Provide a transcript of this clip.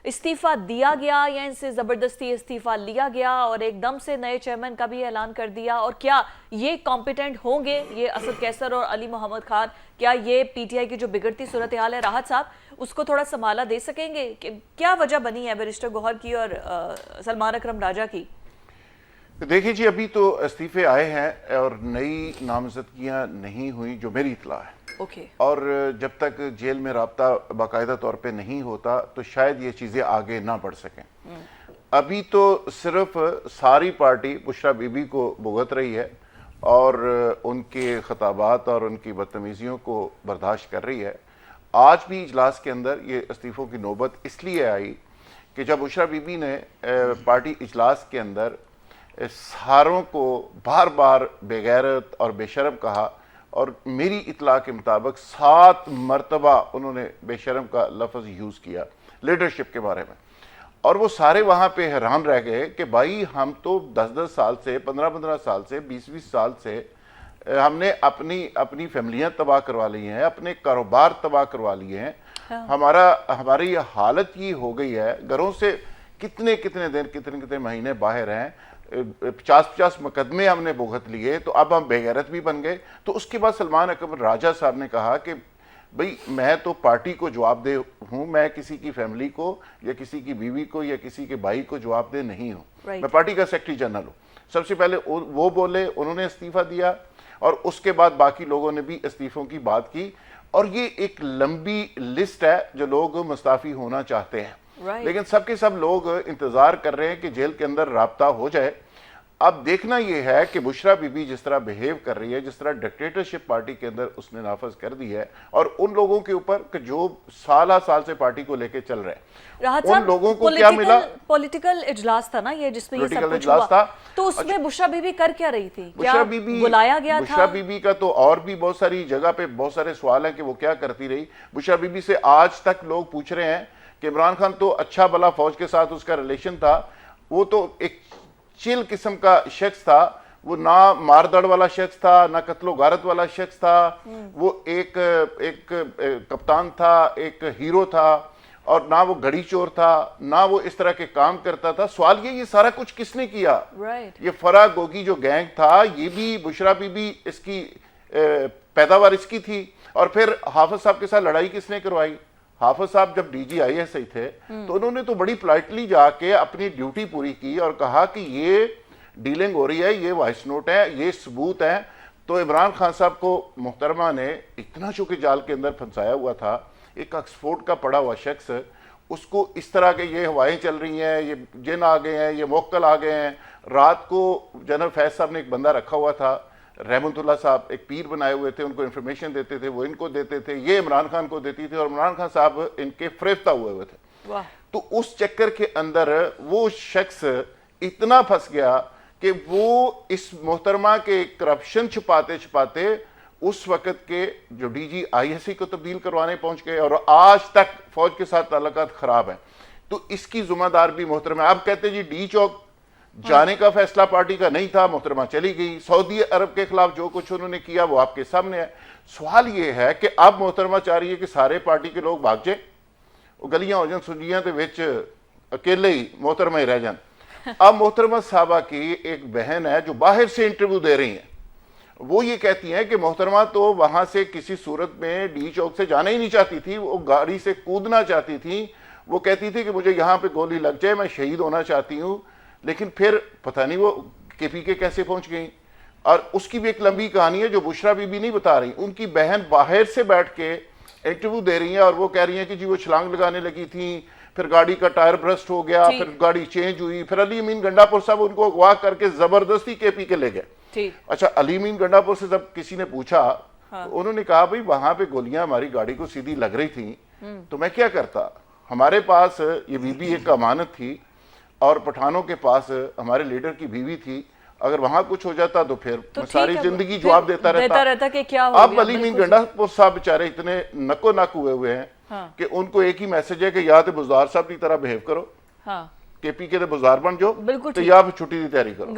इस्तीफा दिया गया या इनसे जबरदस्ती इस्तीफा लिया गया और एकदम से नए चेयरमैन का भी ऐलान कर दिया? और क्या ये कॉम्पिटेंट होंगे, ये असद कैसर और अली मोहम्मद खान, क्या ये पीटीआई की जो बिगड़ती सूरत हाल है राहत साहब उसको थोड़ा संभाला दे सकेंगे? क्या वजह बनी है बैरिस्टर गौहर की और सलमान अकरम राजा की? देखिए जी, अभी तो इस्तीफे आए हैं और नई नामजदगियां नहीं हुई जो मेरी इत्तला है। और जब तक जेल में राब्ता बाकायदा तौर पे नहीं होता तो शायद ये चीज़ें आगे ना बढ़ सकें। अभी तो सिर्फ सारी पार्टी बुशरा बीबी को भुगत रही है और उनके खिताबात और उनकी बदतमीजियों को बर्दाश्त कर रही है। आज भी इजलास के अंदर ये इस्तीफ़ों की नौबत इसलिए आई कि जब बुशरा बीबी ने पार्टी इजलास के अंदर सारों को बार बार बेगैरत और बेशरम कहा और मेरी इतला के मुताबिक 7 मरतबा उन्होंने बेशरम का लफ्ज़ यूज़ किया लीडरशिप के बारे में, और वो सारे वहाँ पे हैरान रह गए कि भाई हम तो 10-10 साल से, 15-15 साल से, 20-20 साल से हमने अपनी फैमिलियाँ तबाह करवा ली हैं, अपने कारोबार तबाह करवा लिए हैं। हाँ। हमारी हालत ये हो गई है, घरों से कितने कितने दिन, कितने कितने महीने बाहर हैं, 50-50 मुकदमे हमने भुगत लिए, तो अब हम बेगैरत भी बन गए। तो उसके बाद सलमान अकरम राजा साहब ने कहा कि भाई मैं तो पार्टी को जवाबदेह हूँ, मैं किसी की फैमिली को या किसी की बीवी को या किसी के भाई को जवाबदेह नहीं हूँ, मैं पार्टी का सेक्रेटरी जनरल हूँ। सबसे पहले वो बोले, उन्होंने इस्तीफा दिया और उसके बाद बाकी लोगों ने भी इस्तीफों की बात की, और ये एक लंबी लिस्ट है जो लोग मुस्ताफी होना चाहते हैं। लेकिन सबके सब लोग इंतजार कर रहे हैं कि जेल के अंदर राब्ता हो जाए। अब देखना यह है कि बुशरा बीबी जिस तरह बिहेव कर रही है, जिस तरह डिक्टेटरशिप पार्टी के अंदर उसने नाफज कर दी है, और उन लोगों के ऊपर जो साल से पार्टी को लेके चल रहे हैं, उन लोगों को क्या मिला? पॉलिटिकल इजलास था ना ये, जिसमें ये सब कुछ हुआ। तो उसमें बुशरा बीबी कर क्या रही थी? बुशरा बीबी बुलाया गया था? बुशरा बीबी का तो और भी बहुत सारी जगह पे बहुत सारे सवाल हैं कि वो क्या करती रही। बुशरा बीबी से आज तक लोग पूछ रहे हैं कि इमरान खान तो अच्छा भला फौज के साथ उसका रिलेशन था, वो तो एक चिल किस्म का शख्स था, वो ना मारदड़ वाला शख्स था, ना कत्लो गारत वाला शख्स था, वो एक कप्तान था, एक हीरो था, और ना वो घड़ी चोर था, ना वो इस तरह के काम करता था। सवाल ये सारा कुछ किसने किया? ये फरा गोगी जो गैंग था, ये भी बुशरा बीबी इसकी पैदावार इसकी थी। और फिर हाफिज साहब के साथ लड़ाई किसने करवाई? हाफिज साहब जब DGISI थे तो उन्होंने तो बड़ी पोलाइटली जाके अपनी ड्यूटी पूरी की और कहा कि ये डीलिंग हो रही है, ये वॉइस नोट है, ये सबूत है। तो इमरान खान साहब को मुहतरमा ने इतना चौके जाल के अंदर फंसाया हुआ था, एक ऑक्सफोर्ड का पढ़ा हुआ शख्स, उसको इस तरह के ये हवाएं चल रही हैं, ये जिन आ गए हैं, ये मोक्कल आ गए हैं। रात को जनरल फैज साहब ने एक बंदा रखा हुआ था, रहमतुल्लाह साहब, एक पीर बनाए हुए थे, उनको इन्फॉर्मेशन देते थे, वो इनको देते थे, ये इमरान खान को देती थी, और इमरान खान साहब इनके फरेफ्ता हुए थे। तो उस चक्कर के अंदर वो शख्स इतना फंस गया कि वो इस मोहतरमा के करप्शन छुपाते छुपाते उस वक्त के जो DGISI को तब्दील करवाने पहुंच गए, और आज तक फौज के साथ ताल्लुकात खराब है। तो इसकी जिम्मेदार भी मोहतरमा। अब कहते जी D चौक जाने का फैसला पार्टी का नहीं था, मोहतरमा चली गई। सऊदी अरब के खिलाफ जो कुछ उन्होंने किया वो आपके सामने है। सवाल ये है कि अब मोहतरमा चाह रही है कि सारे पार्टी के लोग भाग जाए, गलियां हो जाए सुनियां के विच अकेले ही मोहतरमा ही रह जाए। अब मोहतरमा साहबा की एक बहन है जो बाहर से इंटरव्यू दे रही है, वो ये कहती हैं कि मोहतरमा तो वहां से किसी सूरत में D चौक से जाना ही नहीं चाहती थी, वो गाड़ी से कूदना चाहती थी। वो कहती थी कि मुझे यहाँ पे गोली लग जाए, मैं शहीद होना चाहती हूँ। लेकिन फिर पता नहीं वो KPK कैसे पहुंच गई। और उसकी भी एक लंबी कहानी है जो बुशरा बीबी नहीं बता रही। उनकी बहन बाहर से बैठ के इंटरव्यू दे रही है और वो कह रही है कि जी वो छलांग लगाने लगी थी, फिर गाड़ी का टायर ब्रस्ट हो गया, फिर गाड़ी चेंज हुई, फिर अली अमीन गंडापुर साहब उनको अगवा करके जबरदस्ती KPK ले गए। अच्छा, अली अमीन गंडापुर से जब किसी ने पूछा तो उन्होंने कहा भाई वहां पे गोलियां हमारी गाड़ी को सीधी लग रही थी, तो मैं क्या करता, हमारे पास ये बीबी एक अमानत थी और पठानों के पास हमारे लीडर की बीवी थी, अगर वहां कुछ हो जाता तो फिर मैं सारी जिंदगी जवाब देता रहता कि क्या हो। अब अली मीन गंडापुर साहब बेचारे इतने नको नक हुए हैं कि उनको एक ही मैसेज है कि या तो बुज़दार साहब की तरह बिहेव करो, KPK के बुज़दार बन जाओ, तो या फिर छुट्टी की तैयारी करो।